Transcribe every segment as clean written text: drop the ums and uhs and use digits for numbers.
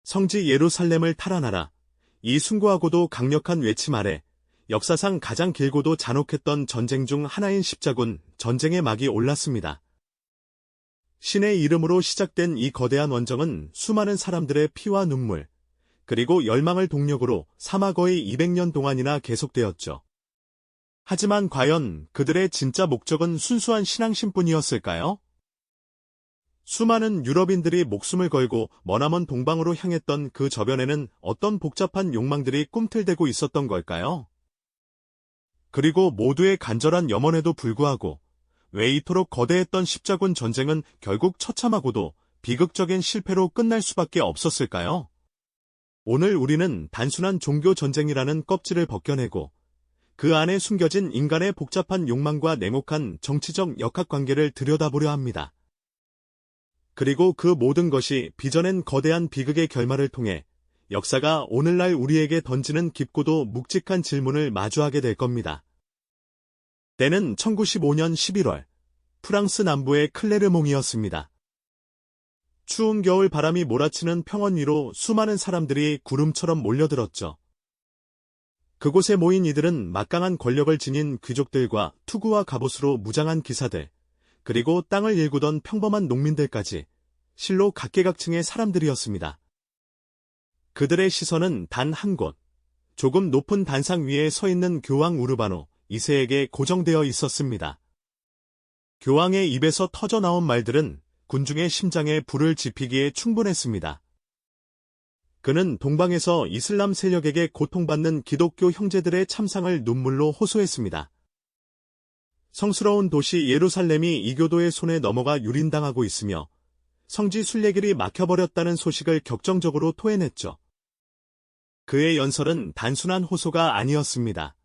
성지 예루살렘을 탈환하라. 이 숭고하고도 강력한 외침 아래 역사상 가장 길고도 잔혹했던 전쟁 중 하나인 십자군 전쟁의 막이 올랐습니다. 신의 이름으로 시작된 이 거대한 원정은 수많은 사람들의 피와 눈물, 그리고 열망을 동력으로 사마 거의 200년 동안이나 계속되었죠. 하지만 과연 그들의 진짜 목적은 순수한 신앙심뿐이었을까요? 수많은 유럽인들이 목숨을 걸고 머나먼 동방으로 향했던 그 저변에는 어떤 복잡한 욕망들이 꿈틀대고 있었던 걸까요? 그리고 모두의 간절한 염원에도 불구하고 왜 이토록 거대했던 십자군 전쟁은 결국 처참하고도 비극적인 실패로 끝날 수밖에 없었을까요? 오늘 우리는 단순한 종교 전쟁이라는 껍질을 벗겨내고 그 안에 숨겨진 인간의 복잡한 욕망과 냉혹한 정치적 역학관계를 들여다보려 합니다. 그리고 그 모든 것이 빚어낸 거대한 비극의 결말을 통해 역사가 오늘날 우리에게 던지는 깊고도 묵직한 질문을 마주하게 될 겁니다. 때는 1915년 11월, 프랑스 남부의 클레르몽이었습니다. 추운 겨울 바람이 몰아치는 평원 위로 수많은 사람들이 구름처럼 몰려들었죠. 그곳에 모인 이들은 막강한 권력을 지닌 귀족들과 투구와 갑옷으로 무장한 기사들, 그리고 땅을 일구던 평범한 농민들까지 실로 각계각층의 사람들이었습니다. 그들의 시선은 단 한 곳, 조금 높은 단상 위에 서 있는 교황 우르바노 2세에게 고정되어 있었습니다. 교황의 입에서 터져나온 말들은 군중의 심장에 불을 지피기에 충분했습니다. 그는 동방에서 이슬람 세력에게 고통받는 기독교 형제들의 참상을 눈물로 호소했습니다. 성스러운 도시 예루살렘이 이교도의 손에 넘어가 유린당하고 있으며 성지 순례길이 막혀버렸다는 소식을 격정적으로 토해냈죠. 그의 연설은 단순한 호소가 아니었습니다.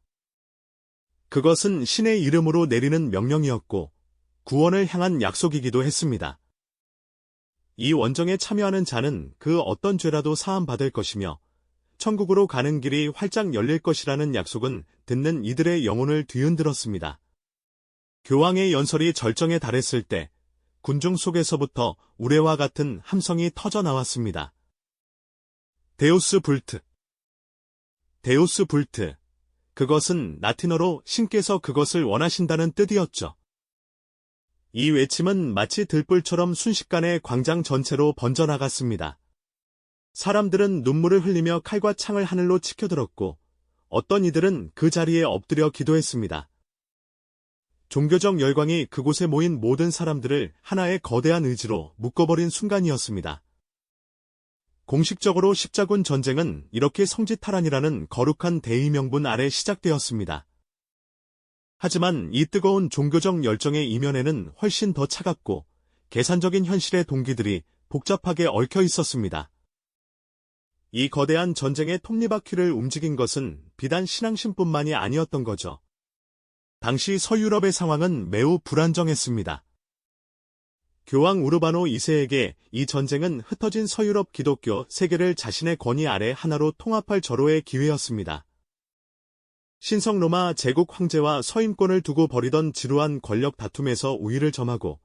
그것은 신의 이름으로 내리는 명령이었고 구원을 향한 약속이기도 했습니다. 이 원정에 참여하는 자는 그 어떤 죄라도 사함받을 것이며 천국으로 가는 길이 활짝 열릴 것이라는 약속은 듣는 이들의 영혼을 뒤흔들었습니다. 교황의 연설이 절정에 달했을 때 군중 속에서부터 우레와 같은 함성이 터져나왔습니다. 데우스 불트. 데우스 불트. 그것은 라틴어로 신께서 그것을 원하신다는 뜻이었죠. 이 외침은 마치 들불처럼 순식간에 광장 전체로 번져나갔습니다. 사람들은 눈물을 흘리며 칼과 창을 하늘로 치켜들었고 어떤 이들은 그 자리에 엎드려 기도했습니다. 종교적 열광이 그곳에 모인 모든 사람들을 하나의 거대한 의지로 묶어버린 순간이었습니다. 공식적으로 십자군 전쟁은 이렇게 성지탈환이라는 거룩한 대의명분 아래 시작되었습니다. 하지만 이 뜨거운 종교적 열정의 이면에는 훨씬 더 차갑고 계산적인 현실의 동기들이 복잡하게 얽혀 있었습니다. 이 거대한 전쟁의 톱니바퀴를 움직인 것은 비단 신앙심뿐만이 아니었던 거죠. 당시 서유럽의 상황은 매우 불안정했습니다. 교황 우르바노 2세에게 이 전쟁은 흩어진 서유럽 기독교 세계를 자신의 권위 아래 하나로 통합할 절호의 기회였습니다. 신성 로마 제국 황제와 서임권을 두고 벌이던 지루한 권력 다툼에서 우위를 점하고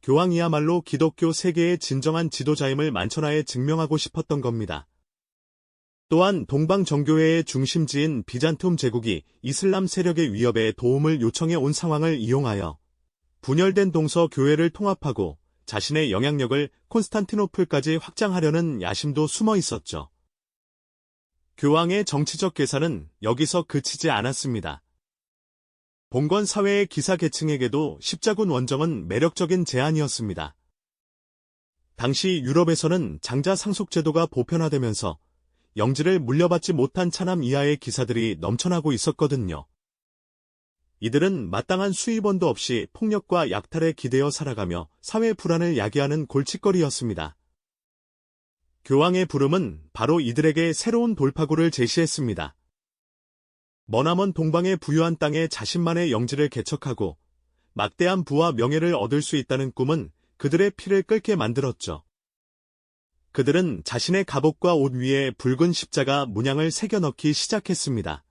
교황이야말로 기독교 세계의 진정한 지도자임을 만천하에 증명하고 싶었던 겁니다. 또한 동방 정교회의 중심지인 비잔툼 제국이 이슬람 세력의 위협에 도움을 요청해 온 상황을 이용하여 분열된 동서 교회를 통합하고 자신의 영향력을 콘스탄티노플까지 확장하려는 야심도 숨어 있었죠. 교황의 정치적 계산은 여기서 그치지 않았습니다. 봉건 사회의 기사 계층에게도 십자군 원정은 매력적인 제안이었습니다. 당시 유럽에서는 장자 상속제도가 보편화되면서 영지를 물려받지 못한 차남 이하의 기사들이 넘쳐나고 있었거든요. 이들은 마땅한 수입원도 없이 폭력과 약탈에 기대어 살아가며 사회 불안을 야기하는 골칫거리였습니다. 교황의 부름은 바로 이들에게 새로운 돌파구를 제시했습니다. 머나먼 동방의 부유한 땅에 자신만의 영지를 개척하고 막대한 부와 명예를 얻을 수 있다는 꿈은 그들의 피를 끓게 만들었죠. 그들은 자신의 갑옷과 옷 위에 붉은 십자가 문양을 새겨 넣기 시작했습니다.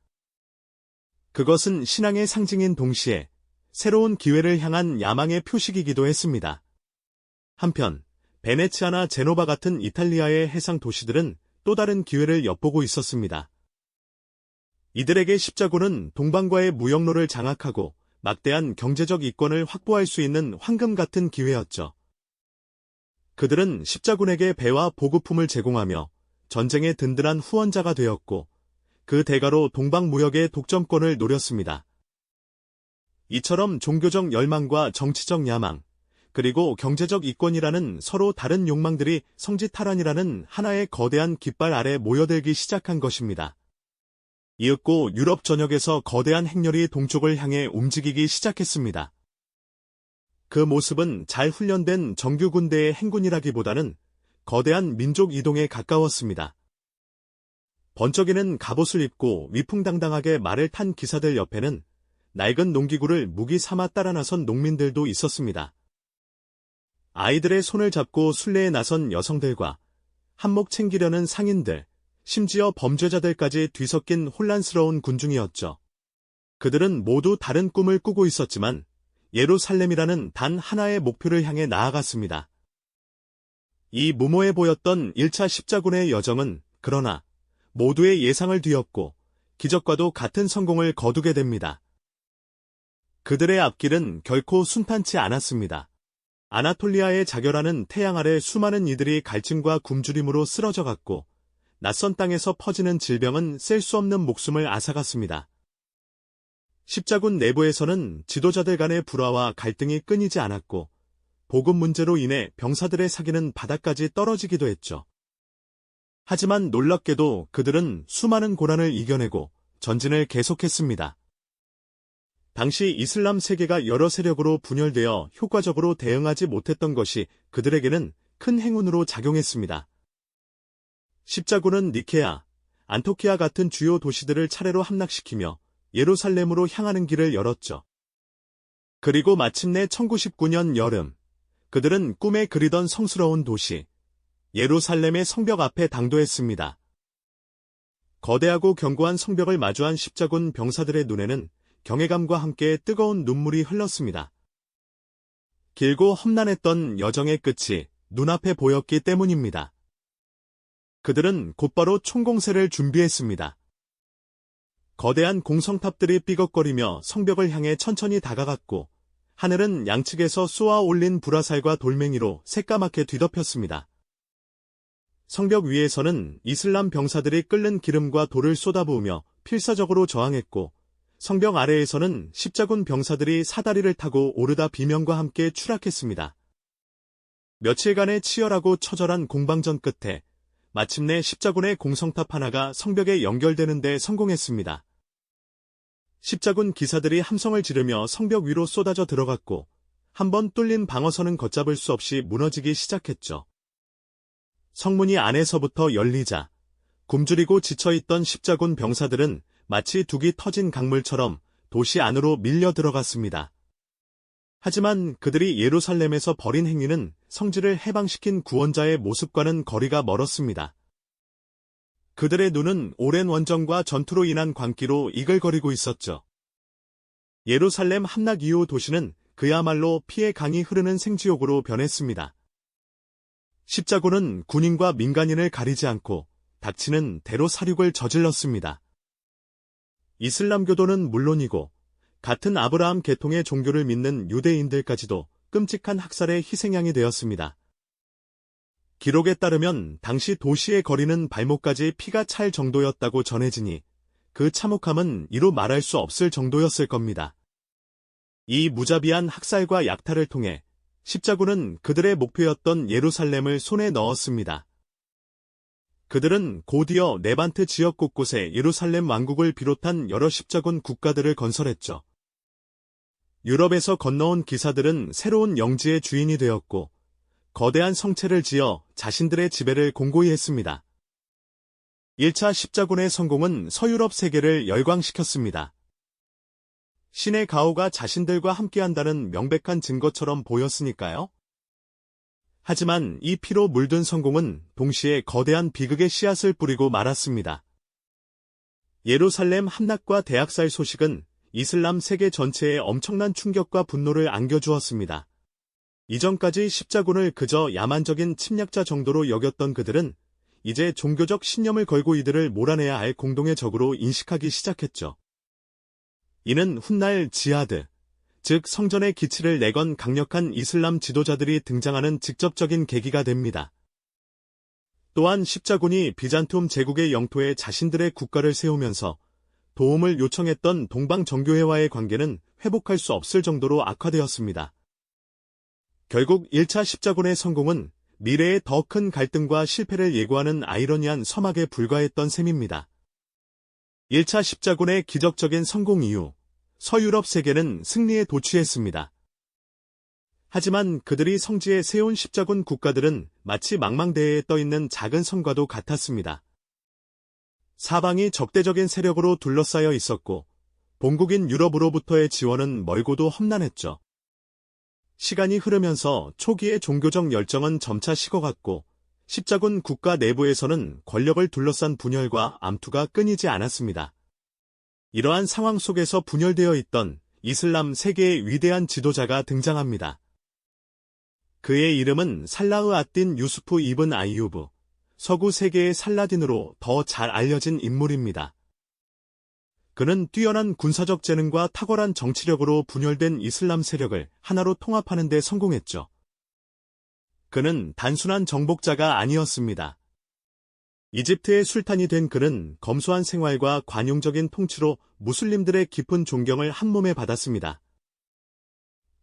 그것은 신앙의 상징인 동시에 새로운 기회를 향한 야망의 표식이기도 했습니다. 한편 베네치아나 제노바 같은 이탈리아의 해상 도시들은 또 다른 기회를 엿보고 있었습니다. 이들에게 십자군은 동방과의 무역로를 장악하고 막대한 경제적 이권을 확보할 수 있는 황금 같은 기회였죠. 그들은 십자군에게 배와 보급품을 제공하며 전쟁의 든든한 후원자가 되었고 그 대가로 동방 무역의 독점권을 노렸습니다. 이처럼 종교적 열망과 정치적 야망, 그리고 경제적 이권이라는 서로 다른 욕망들이 성지 탈환이라는 하나의 거대한 깃발 아래 모여들기 시작한 것입니다. 이윽고 유럽 전역에서 거대한 행렬이 동쪽을 향해 움직이기 시작했습니다. 그 모습은 잘 훈련된 정규 군대의 행군이라기보다는 거대한 민족 이동에 가까웠습니다. 번쩍이는 갑옷을 입고 위풍당당하게 말을 탄 기사들 옆에는 낡은 농기구를 무기 삼아 따라 나선 농민들도 있었습니다. 아이들의 손을 잡고 순례에 나선 여성들과 한몫 챙기려는 상인들, 심지어 범죄자들까지 뒤섞인 혼란스러운 군중이었죠. 그들은 모두 다른 꿈을 꾸고 있었지만 예루살렘이라는 단 하나의 목표를 향해 나아갔습니다. 이 무모해 보였던 1차 십자군의 여정은 그러나 모두의 예상을 뒤엎고 기적과도 같은 성공을 거두게 됩니다. 그들의 앞길은 결코 순탄치 않았습니다. 아나톨리아의 자결하는 태양 아래 수많은 이들이 갈증과 굶주림으로 쓰러져갔고 낯선 땅에서 퍼지는 질병은 셀 수 없는 목숨을 앗아갔습니다. 십자군 내부에서는 지도자들 간의 불화와 갈등이 끊이지 않았고 보급 문제로 인해 병사들의 사기는 바닥까지 떨어지기도 했죠. 하지만 놀랍게도 그들은 수많은 고난을 이겨내고 전진을 계속했습니다. 당시 이슬람 세계가 여러 세력으로 분열되어 효과적으로 대응하지 못했던 것이 그들에게는 큰 행운으로 작용했습니다. 십자군은 니케아, 안토키아 같은 주요 도시들을 차례로 함락시키며 예루살렘으로 향하는 길을 열었죠. 그리고 마침내 1099년 여름, 그들은 꿈에 그리던 성스러운 도시, 예루살렘의 성벽 앞에 당도했습니다. 거대하고 견고한 성벽을 마주한 십자군 병사들의 눈에는 경외감과 함께 뜨거운 눈물이 흘렀습니다. 길고 험난했던 여정의 끝이 눈앞에 보였기 때문입니다. 그들은 곧바로 총공세를 준비했습니다. 거대한 공성탑들이 삐걱거리며 성벽을 향해 천천히 다가갔고 하늘은 양측에서 쏘아 올린 불화살과 돌멩이로 새까맣게 뒤덮였습니다. 성벽 위에서는 이슬람 병사들이 끓는 기름과 돌을 쏟아부으며 필사적으로 저항했고 성벽 아래에서는 십자군 병사들이 사다리를 타고 오르다 비명과 함께 추락했습니다. 며칠간의 치열하고 처절한 공방전 끝에 마침내 십자군의 공성탑 하나가 성벽에 연결되는 데 성공했습니다. 십자군 기사들이 함성을 지르며 성벽 위로 쏟아져 들어갔고 한번 뚫린 방어선은 걷잡을 수 없이 무너지기 시작했죠. 성문이 안에서부터 열리자 굶주리고 지쳐있던 십자군 병사들은 마치 둑이 터진 강물처럼 도시 안으로 밀려 들어갔습니다. 하지만 그들이 예루살렘에서 벌인 행위는 성지를 해방시킨 구원자의 모습과는 거리가 멀었습니다. 그들의 눈은 오랜 원정과 전투로 인한 광기로 이글거리고 있었죠. 예루살렘 함락 이후 도시는 그야말로 피의 강이 흐르는 생지옥으로 변했습니다. 십자군은 군인과 민간인을 가리지 않고 닥치는 대로 살육을 저질렀습니다. 이슬람교도는 물론이고 같은 아브라함 계통의 종교를 믿는 유대인들까지도 끔찍한 학살의 희생양이 되었습니다. 기록에 따르면 당시 도시의 거리는 발목까지 피가 찰 정도였다고 전해지니 그 참혹함은 이루 말할 수 없을 정도였을 겁니다. 이 무자비한 학살과 약탈을 통해 십자군은 그들의 목표였던 예루살렘을 손에 넣었습니다. 그들은 곧이어 레반트 지역 곳곳에 예루살렘 왕국을 비롯한 여러 십자군 국가들을 건설했죠. 유럽에서 건너온 기사들은 새로운 영지의 주인이 되었고 거대한 성체를 지어 자신들의 지배를 공고히 했습니다. 1차 십자군의 성공은 서유럽 세계를 열광시켰습니다. 신의 가호가 자신들과 함께한다는 명백한 증거처럼 보였으니까요. 하지만 이 피로 물든 성공은 동시에 거대한 비극의 씨앗을 뿌리고 말았습니다. 예루살렘 함락과 대학살 소식은 이슬람 세계 전체에 엄청난 충격과 분노를 안겨주었습니다. 이전까지 십자군을 그저 야만적인 침략자 정도로 여겼던 그들은 이제 종교적 신념을 걸고 이들을 몰아내야 할 공동의 적으로 인식하기 시작했죠. 이는 훗날 지하드, 즉 성전의 기치를 내건 강력한 이슬람 지도자들이 등장하는 직접적인 계기가 됩니다. 또한 십자군이 비잔툼 제국의 영토에 자신들의 국가를 세우면서 도움을 요청했던 동방정교회와의 관계는 회복할 수 없을 정도로 악화되었습니다. 결국 1차 십자군의 성공은 미래의 더 큰 갈등과 실패를 예고하는 아이러니한 서막에 불과했던 셈입니다. 1차 십자군의 기적적인 성공 이후 서유럽 세계는 승리에 도취했습니다. 하지만 그들이 성지에 세운 십자군 국가들은 마치 망망대해에 떠있는 작은 섬과도 같았습니다. 사방이 적대적인 세력으로 둘러싸여 있었고 본국인 유럽으로부터의 지원은 멀고도 험난했죠. 시간이 흐르면서 초기의 종교적 열정은 점차 식어갔고 십자군 국가 내부에서는 권력을 둘러싼 분열과 암투가 끊이지 않았습니다. 이러한 상황 속에서 분열되어 있던 이슬람 세계의 위대한 지도자가 등장합니다. 그의 이름은 살라흐 앗딘 유수프 이븐 아이유브, 서구 세계의 살라딘으로 더 잘 알려진 인물입니다. 그는 뛰어난 군사적 재능과 탁월한 정치력으로 분열된 이슬람 세력을 하나로 통합하는 데 성공했죠. 그는 단순한 정복자가 아니었습니다. 이집트의 술탄이 된 그는 검소한 생활과 관용적인 통치로 무슬림들의 깊은 존경을 한몸에 받았습니다.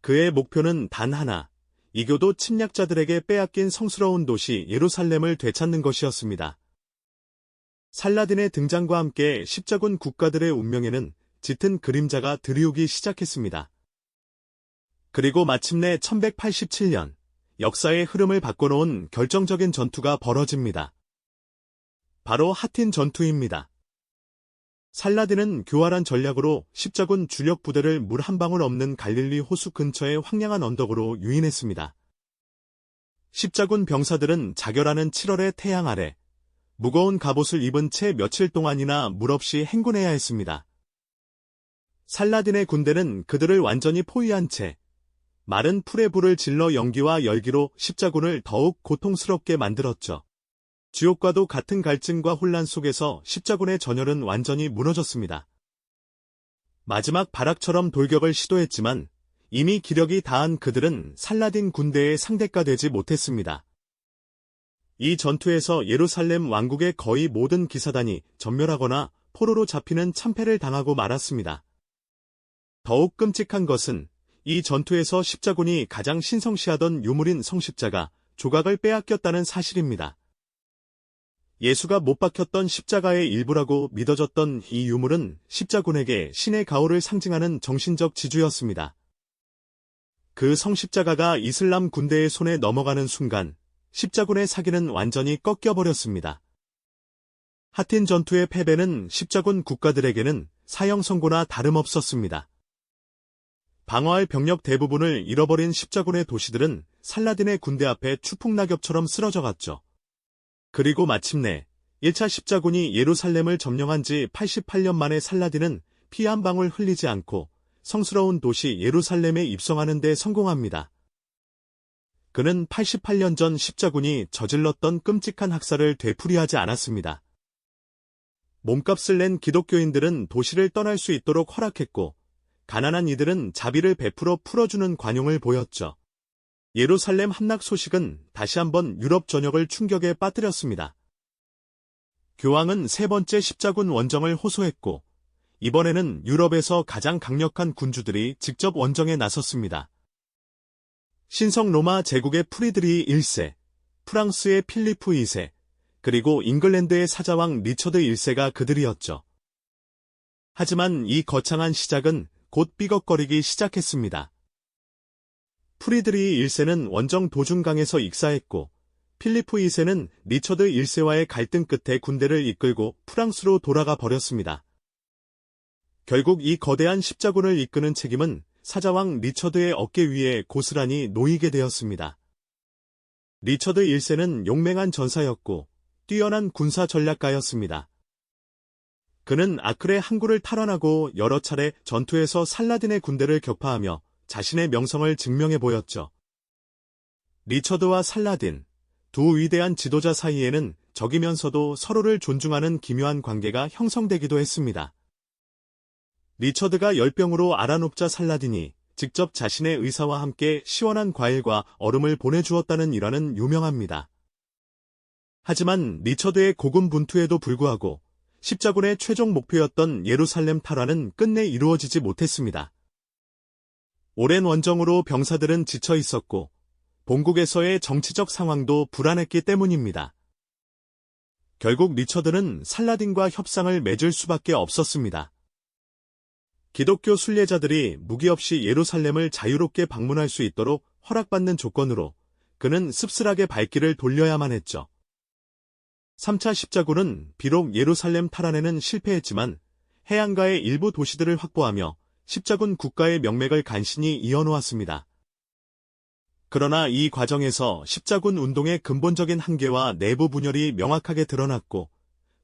그의 목표는 단 하나, 이교도 침략자들에게 빼앗긴 성스러운 도시 예루살렘을 되찾는 것이었습니다. 살라딘의 등장과 함께 십자군 국가들의 운명에는 짙은 그림자가 드리우기 시작했습니다. 그리고 마침내 1187년, 역사의 흐름을 바꿔놓은 결정적인 전투가 벌어집니다. 바로 하틴 전투입니다. 살라딘은 교활한 전략으로 십자군 주력 부대를 물 한 방울 없는 갈릴리 호수 근처의 황량한 언덕으로 유인했습니다. 십자군 병사들은 자결하는 7월의 태양 아래 무거운 갑옷을 입은 채 며칠 동안이나 물 없이 행군해야 했습니다. 살라딘의 군대는 그들을 완전히 포위한 채 마른 풀에 불을 질러 연기와 열기로 십자군을 더욱 고통스럽게 만들었죠. 지옥과도 같은 갈증과 혼란 속에서 십자군의 전열은 완전히 무너졌습니다. 마지막 발악처럼 돌격을 시도했지만 이미 기력이 다한 그들은 살라딘 군대의 상대가 되지 못했습니다. 이 전투에서 예루살렘 왕국의 거의 모든 기사단이 전멸하거나 포로로 잡히는 참패를 당하고 말았습니다. 더욱 끔찍한 것은 이 전투에서 십자군이 가장 신성시하던 유물인 성십자가 조각을 빼앗겼다는 사실입니다. 예수가 못 박혔던 십자가의 일부라고 믿어졌던 이 유물은 십자군에게 신의 가호를 상징하는 정신적 지주였습니다. 그 성십자가가 이슬람 군대의 손에 넘어가는 순간 십자군의 사기는 완전히 꺾여버렸습니다. 하틴 전투의 패배는 십자군 국가들에게는 사형 선고나 다름없었습니다. 방어할 병력 대부분을 잃어버린 십자군의 도시들은 살라딘의 군대 앞에 추풍낙엽처럼 쓰러져갔죠. 그리고 마침내 1차 십자군이 예루살렘을 점령한 지 88년 만에 살라딘은 피 한 방울 흘리지 않고 성스러운 도시 예루살렘에 입성하는 데 성공합니다. 그는 88년 전 십자군이 저질렀던 끔찍한 학살을 되풀이하지 않았습니다. 몸값을 낸 기독교인들은 도시를 떠날 수 있도록 허락했고 가난한 이들은 자비를 베풀어 풀어주는 관용을 보였죠. 예루살렘 함락 소식은 다시 한번 유럽 전역을 충격에 빠뜨렸습니다. 교황은 세 번째 십자군 원정을 호소했고 이번에는 유럽에서 가장 강력한 군주들이 직접 원정에 나섰습니다. 신성 로마 제국의 프리드리히 1세, 프랑스의 필리프 2세, 그리고 잉글랜드의 사자왕 리처드 1세가 그들이었죠. 하지만 이 거창한 시작은 곧 삐걱거리기 시작했습니다. 프리드리히 1세는 원정 도중 강에서 익사했고 필리프 2세는 리처드 1세와의 갈등 끝에 군대를 이끌고 프랑스로 돌아가 버렸습니다. 결국 이 거대한 십자군을 이끄는 책임은 사자왕 리처드의 어깨 위에 고스란히 놓이게 되었습니다. 리처드 1세는 용맹한 전사였고 뛰어난 군사 전략가였습니다. 그는 아클의 항구를 탈환하고 여러 차례 전투에서 살라딘의 군대를 격파하며 자신의 명성을 증명해 보였죠. 리처드와 살라딘, 두 위대한 지도자 사이에는 적이면서도 서로를 존중하는 기묘한 관계가 형성되기도 했습니다. 리처드가 열병으로 알아눕자 살라딘이 직접 자신의 의사와 함께 시원한 과일과 얼음을 보내주었다는 일화는 유명합니다. 하지만 리처드의 고군분투에도 불구하고 십자군의 최종 목표였던 예루살렘 탈환은 끝내 이루어지지 못했습니다. 오랜 원정으로 병사들은 지쳐 있었고 본국에서의 정치적 상황도 불안했기 때문입니다. 결국 리처드는 살라딘과 협상을 맺을 수밖에 없었습니다. 기독교 순례자들이 무기 없이 예루살렘을 자유롭게 방문할 수 있도록 허락받는 조건으로 그는 씁쓸하게 발길을 돌려야만 했죠. 3차 십자군은 비록 예루살렘 탈환에는 실패했지만 해안가의 일부 도시들을 확보하며 십자군 국가의 명맥을 간신히 이어놓았습니다. 그러나 이 과정에서 십자군 운동의 근본적인 한계와 내부 분열이 명확하게 드러났고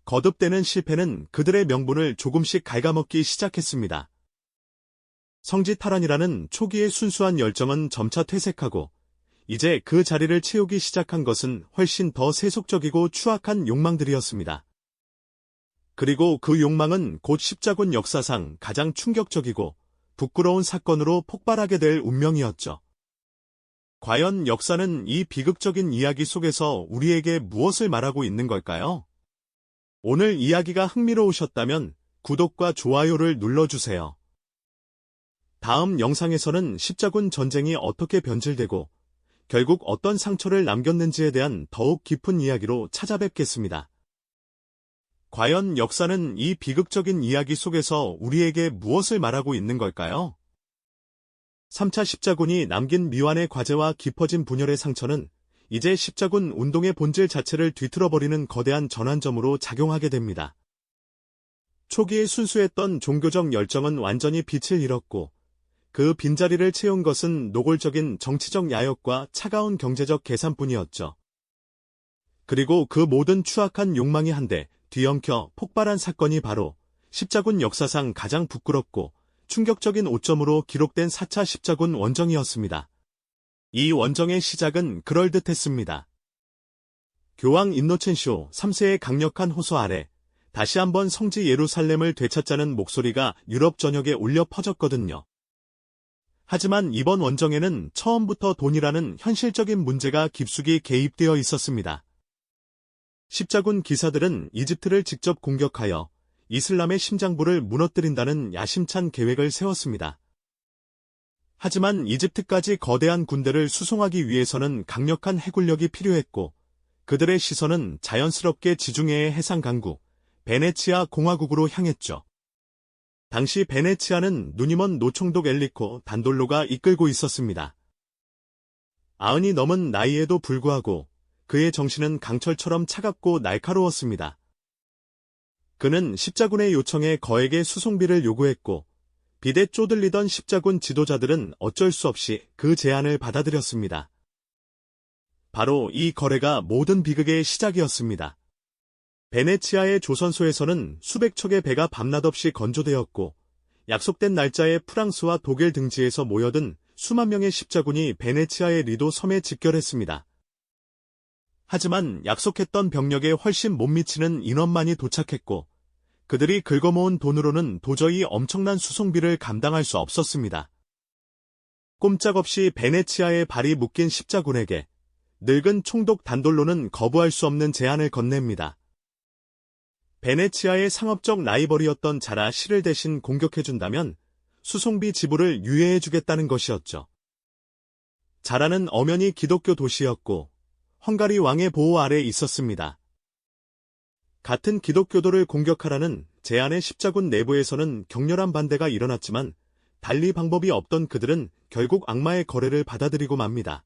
거듭되는 실패는 그들의 명분을 조금씩 갉아먹기 시작했습니다. 성지 탈환이라는 초기의 순수한 열정은 점차 퇴색하고 이제 그 자리를 채우기 시작한 것은 훨씬 더 세속적이고 추악한 욕망들이었습니다. 그리고 그 욕망은 곧 십자군 역사상 가장 충격적이고 부끄러운 사건으로 폭발하게 될 운명이었죠. 과연 역사는 이 비극적인 이야기 속에서 우리에게 무엇을 말하고 있는 걸까요? 오늘 이야기가 흥미로우셨다면 구독과 좋아요를 눌러주세요. 다음 영상에서는 십자군 전쟁이 어떻게 변질되고 결국 어떤 상처를 남겼는지에 대한 더욱 깊은 이야기로 찾아뵙겠습니다. 과연 역사는 이 비극적인 이야기 속에서 우리에게 무엇을 말하고 있는 걸까요? 3차 십자군이 남긴 미완의 과제와 깊어진 분열의 상처는 이제 십자군 운동의 본질 자체를 뒤틀어버리는 거대한 전환점으로 작용하게 됩니다. 초기에 순수했던 종교적 열정은 완전히 빛을 잃었고 그 빈자리를 채운 것은 노골적인 정치적 야욕과 차가운 경제적 계산뿐이었죠. 그리고 그 모든 추악한 욕망이 한데 뒤엉켜 폭발한 사건이 바로 십자군 역사상 가장 부끄럽고 충격적인 오점으로 기록된 4차 십자군 원정이었습니다. 이 원정의 시작은 그럴듯했습니다. 교황 인노첸시오 3세의 강력한 호소 아래 다시 한번 성지 예루살렘을 되찾자는 목소리가 유럽 전역에 울려 퍼졌거든요. 하지만 이번 원정에는 처음부터 돈이라는 현실적인 문제가 깊숙이 개입되어 있었습니다. 십자군 기사들은 이집트를 직접 공격하여 이슬람의 심장부를 무너뜨린다는 야심찬 계획을 세웠습니다. 하지만 이집트까지 거대한 군대를 수송하기 위해서는 강력한 해군력이 필요했고 그들의 시선은 자연스럽게 지중해의 해상 강국 베네치아 공화국으로 향했죠. 당시 베네치아는 눈이 먼 노총독 엘리코 단돌로가 이끌고 있었습니다. 90이 넘은 나이에도 불구하고 그의 정신은 강철처럼 차갑고 날카로웠습니다. 그는 십자군의 요청에 거액의 수송비를 요구했고 빚에 쪼들리던 십자군 지도자들은 어쩔 수 없이 그 제안을 받아들였습니다. 바로 이 거래가 모든 비극의 시작이었습니다. 베네치아의 조선소에서는 수백 척의 배가 밤낮없이 건조되었고 약속된 날짜에 프랑스와 독일 등지에서 모여든 수만 명의 십자군이 베네치아의 리도 섬에 집결했습니다. 하지만 약속했던 병력에 훨씬 못 미치는 인원만이 도착했고 그들이 긁어모은 돈으로는 도저히 엄청난 수송비를 감당할 수 없었습니다. 꼼짝없이 베네치아의 발이 묶인 십자군에게 늙은 총독 단돌로는 거부할 수 없는 제안을 건넵니다. 베네치아의 상업적 라이벌이었던 자라 시를 대신 공격해준다면 수송비 지불을 유예해주겠다는 것이었죠. 자라는 엄연히 기독교 도시였고 헝가리 왕의 보호 아래 있었습니다. 같은 기독교도를 공격하라는 제안의 십자군 내부에서는 격렬한 반대가 일어났지만 달리 방법이 없던 그들은 결국 악마의 거래를 받아들이고 맙니다.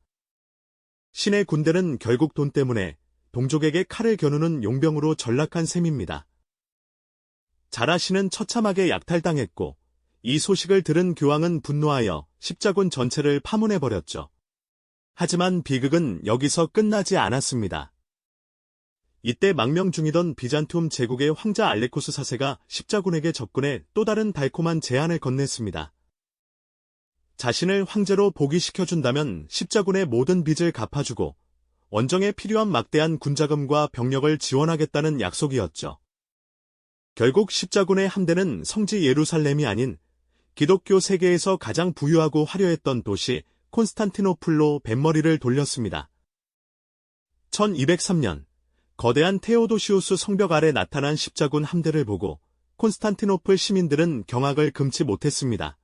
신의 군대는 결국 돈 때문에 동족에게 칼을 겨누는 용병으로 전락한 셈입니다. 자라 씨는 처참하게 약탈당했고 이 소식을 들은 교황은 분노하여 십자군 전체를 파문해버렸죠. 하지만 비극은 여기서 끝나지 않았습니다. 이때 망명 중이던 비잔툼 제국의 황자 알레코스 4세가 십자군에게 접근해 또 다른 달콤한 제안을 건넸습니다. 자신을 황제로 복위시켜준다면 십자군의 모든 빚을 갚아주고 원정에 필요한 막대한 군자금과 병력을 지원하겠다는 약속이었죠. 결국 십자군의 함대는 성지 예루살렘이 아닌 기독교 세계에서 가장 부유하고 화려했던 도시 콘스탄티노플로 뱃머리를 돌렸습니다. 1203년 거대한 테오도시우스 성벽 아래 나타난 십자군 함대를 보고 콘스탄티노플 시민들은 경악을 금치 못했습니다.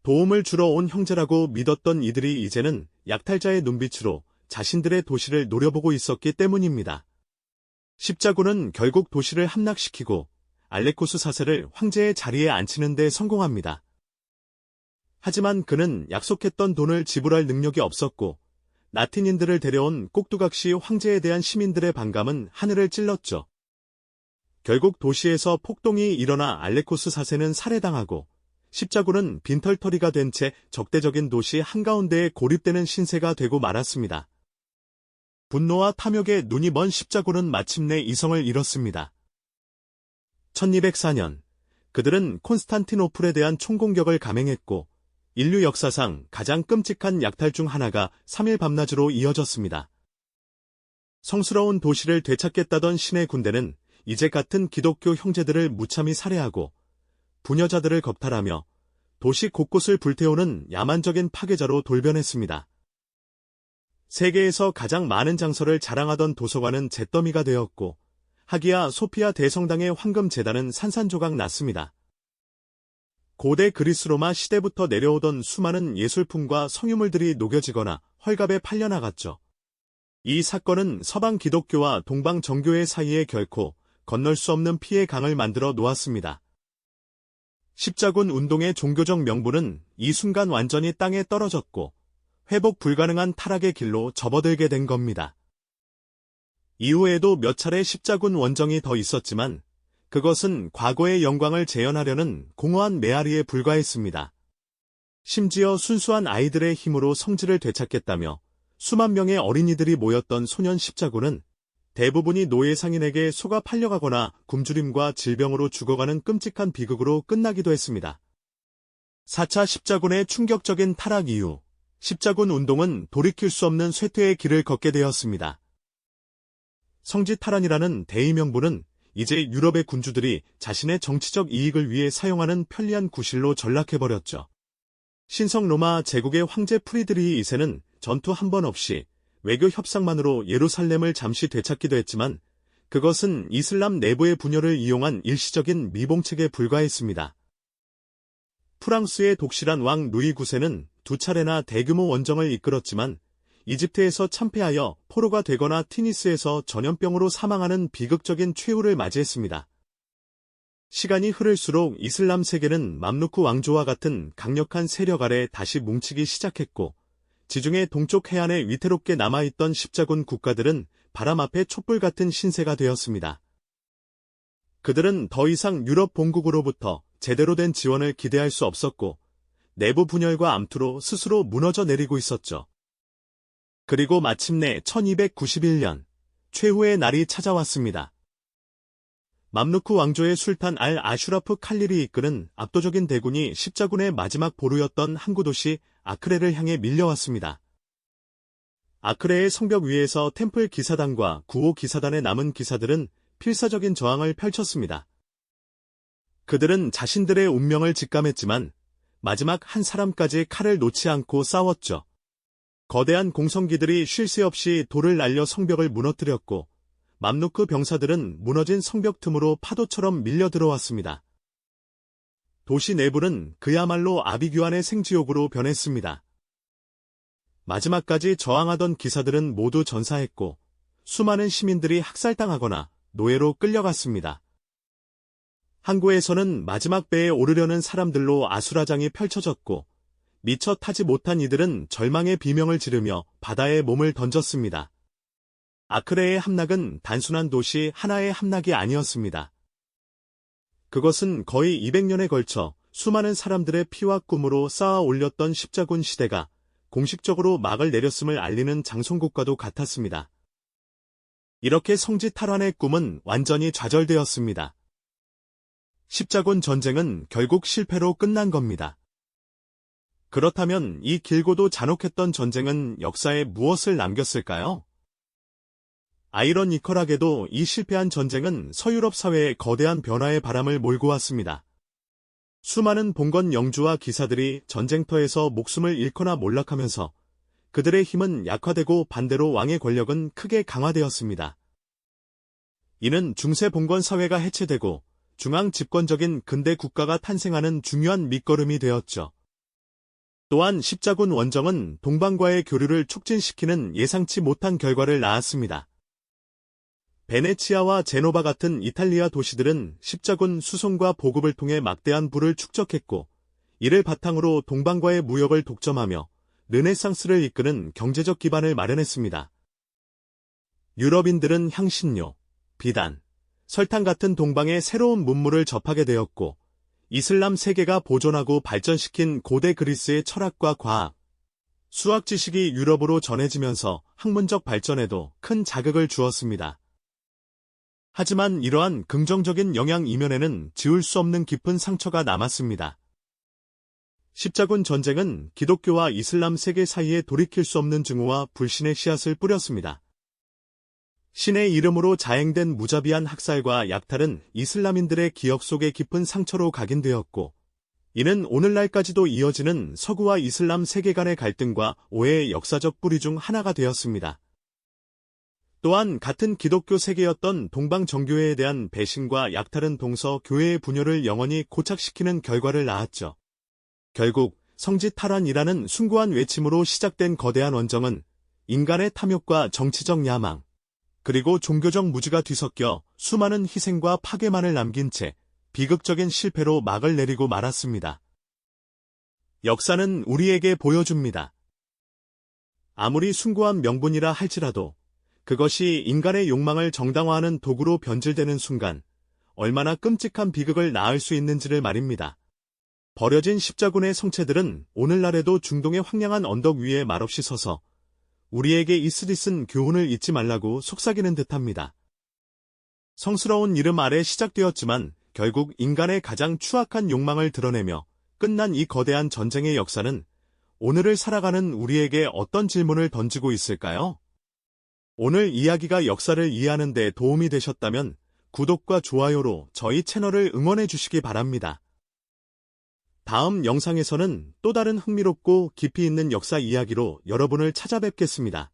도움을 주러 온 형제라고 믿었던 이들이 이제는 약탈자의 눈빛으로 자신들의 도시를 노려보고 있었기 때문입니다. 십자군은 결국 도시를 함락시키고 알레코스 4세를 황제의 자리에 앉히는 데 성공합니다. 하지만 그는 약속했던 돈을 지불할 능력이 없었고 라틴인들을 데려온 꼭두각시 황제에 대한 시민들의 반감은 하늘을 찔렀죠. 결국 도시에서 폭동이 일어나 알레코스 4세는 살해당하고 십자군은 빈털터리가 된 채 적대적인 도시 한가운데에 고립되는 신세가 되고 말았습니다. 분노와 탐욕에 눈이 먼 십자군은 마침내 이성을 잃었습니다. 1204년 그들은 콘스탄티노플에 대한 총공격을 감행했고 인류 역사상 가장 끔찍한 약탈 중 하나가 3일 밤낮으로 이어졌습니다. 성스러운 도시를 되찾겠다던 신의 군대는 이제 같은 기독교 형제들을 무참히 살해하고 부녀자들을 겁탈하며 도시 곳곳을 불태우는 야만적인 파괴자로 돌변했습니다. 세계에서 가장 많은 장서를 자랑하던 도서관은 잿더미가 되었고 하기야 소피아 대성당의 황금 제단은 산산조각 났습니다. 고대 그리스 로마 시대부터 내려오던 수많은 예술품과 성유물들이 녹여지거나 헐갑에 팔려나갔죠. 이 사건은 서방 기독교와 동방 정교회 사이에 결코 건널 수 없는 피해 강을 만들어 놓았습니다. 십자군 운동의 종교적 명분은 이 순간 완전히 땅에 떨어졌고 회복 불가능한 타락의 길로 접어들게 된 겁니다. 이후에도 몇 차례 십자군 원정이 더 있었지만 그것은 과거의 영광을 재현하려는 공허한 메아리에 불과했습니다. 심지어 순수한 아이들의 힘으로 성지를 되찾겠다며 수만 명의 어린이들이 모였던 소년 십자군은 대부분이 노예 상인에게 속아 팔려가거나 굶주림과 질병으로 죽어가는 끔찍한 비극으로 끝나기도 했습니다. 4차 십자군의 충격적인 타락 이후 십자군 운동은 돌이킬 수 없는 쇠퇴의 길을 걷게 되었습니다. 성지 탈환이라는 대의명분은 이제 유럽의 군주들이 자신의 정치적 이익을 위해 사용하는 편리한 구실로 전락해버렸죠. 신성 로마 제국의 황제 프리드리히 2세는 전투 한 번 없이 외교 협상만으로 예루살렘을 잠시 되찾기도 했지만 그것은 이슬람 내부의 분열을 이용한 일시적인 미봉책에 불과했습니다. 프랑스의 독실한 왕 루이 9세는 두 차례나 대규모 원정을 이끌었지만 이집트에서 참패하여 포로가 되거나 티니스에서 전염병으로 사망하는 비극적인 최후를 맞이했습니다. 시간이 흐를수록 이슬람 세계는 맘루크 왕조와 같은 강력한 세력 아래 다시 뭉치기 시작했고 지중해 동쪽 해안에 위태롭게 남아있던 십자군 국가들은 바람 앞에 촛불 같은 신세가 되었습니다. 그들은 더 이상 유럽 본국으로부터 제대로 된 지원을 기대할 수 없었고 내부 분열과 암투로 스스로 무너져 내리고 있었죠. 그리고 마침내 1291년 최후의 날이 찾아왔습니다. 맘루크 왕조의 술탄 알 아슈라프 칼릴이 이끄는 압도적인 대군이 십자군의 마지막 보루였던 항구 도시 아크레를 향해 밀려왔습니다. 아크레의 성벽 위에서 템플 기사단과 구호 기사단의 남은 기사들은 필사적인 저항을 펼쳤습니다. 그들은 자신들의 운명을 직감했지만 마지막 한 사람까지 칼을 놓지 않고 싸웠죠. 거대한 공성기들이 쉴 새 없이 돌을 날려 성벽을 무너뜨렸고 맘루크 병사들은 무너진 성벽 틈으로 파도처럼 밀려 들어왔습니다. 도시 내부는 그야말로 아비규환의 생지옥으로 변했습니다. 마지막까지 저항하던 기사들은 모두 전사했고 수많은 시민들이 학살당하거나 노예로 끌려갔습니다. 항구에서는 마지막 배에 오르려는 사람들로 아수라장이 펼쳐졌고 미처 타지 못한 이들은 절망의 비명을 지르며 바다에 몸을 던졌습니다. 아크레의 함락은 단순한 도시 하나의 함락이 아니었습니다. 그것은 거의 200년에 걸쳐 수많은 사람들의 피와 꿈으로 쌓아 올렸던 십자군 시대가 공식적으로 막을 내렸음을 알리는 장송국과도 같았습니다. 이렇게 성지 탈환의 꿈은 완전히 좌절되었습니다. 십자군 전쟁은 결국 실패로 끝난 겁니다. 그렇다면 이 길고도 잔혹했던 전쟁은 역사에 무엇을 남겼을까요? 아이러니컬하게도 이 실패한 전쟁은 서유럽 사회에 거대한 변화의 바람을 몰고 왔습니다. 수많은 봉건 영주와 기사들이 전쟁터에서 목숨을 잃거나 몰락하면서 그들의 힘은 약화되고 반대로 왕의 권력은 크게 강화되었습니다. 이는 중세 봉건 사회가 해체되고 중앙 집권적인 근대 국가가 탄생하는 중요한 밑거름이 되었죠. 또한 십자군 원정은 동방과의 교류를 촉진시키는 예상치 못한 결과를 낳았습니다. 베네치아와 제노바 같은 이탈리아 도시들은 십자군 수송과 보급을 통해 막대한 부를 축적했고, 이를 바탕으로 동방과의 무역을 독점하며 르네상스를 이끄는 경제적 기반을 마련했습니다. 유럽인들은 향신료, 비단, 설탕 같은 동방의 새로운 문물을 접하게 되었고, 이슬람 세계가 보존하고 발전시킨 고대 그리스의 철학과 과학, 수학 지식이 유럽으로 전해지면서 학문적 발전에도 큰 자극을 주었습니다. 하지만 이러한 긍정적인 영향 이면에는 지울 수 없는 깊은 상처가 남았습니다. 십자군 전쟁은 기독교와 이슬람 세계 사이에 돌이킬 수 없는 증오와 불신의 씨앗을 뿌렸습니다. 신의 이름으로 자행된 무자비한 학살과 약탈은 이슬람인들의 기억 속에 깊은 상처로 각인되었고, 이는 오늘날까지도 이어지는 서구와 이슬람 세계 간의 갈등과 오해의 역사적 뿌리 중 하나가 되었습니다. 또한 같은 기독교 세계였던 동방 정교회에 대한 배신과 약탈은 동서 교회의 분열을 영원히 고착시키는 결과를 낳았죠. 결국 성지 탈환이라는 숭고한 외침으로 시작된 거대한 원정은 인간의 탐욕과 정치적 야망, 그리고 종교적 무지가 뒤섞여 수많은 희생과 파괴만을 남긴 채 비극적인 실패로 막을 내리고 말았습니다. 역사는 우리에게 보여줍니다. 아무리 숭고한 명분이라 할지라도 그것이 인간의 욕망을 정당화하는 도구로 변질되는 순간 얼마나 끔찍한 비극을 낳을 수 있는지를 말입니다. 버려진 십자군의 성체들은 오늘날에도 중동의 황량한 언덕 위에 말없이 서서 우리에게 이슬이쓴 교훈을 잊지 말라고 속삭이는 듯합니다. 성스러운 이름 아래 시작되었지만 결국 인간의 가장 추악한 욕망을 드러내며 끝난 이 거대한 전쟁의 역사는 오늘을 살아가는 우리에게 어떤 질문을 던지고 있을까요? 오늘 이야기가 역사를 이해하는 데 도움이 되셨다면 구독과 좋아요로 저희 채널을 응원해 주시기 바랍니다. 다음 영상에서는 또 다른 흥미롭고 깊이 있는 역사 이야기로 여러분을 찾아뵙겠습니다.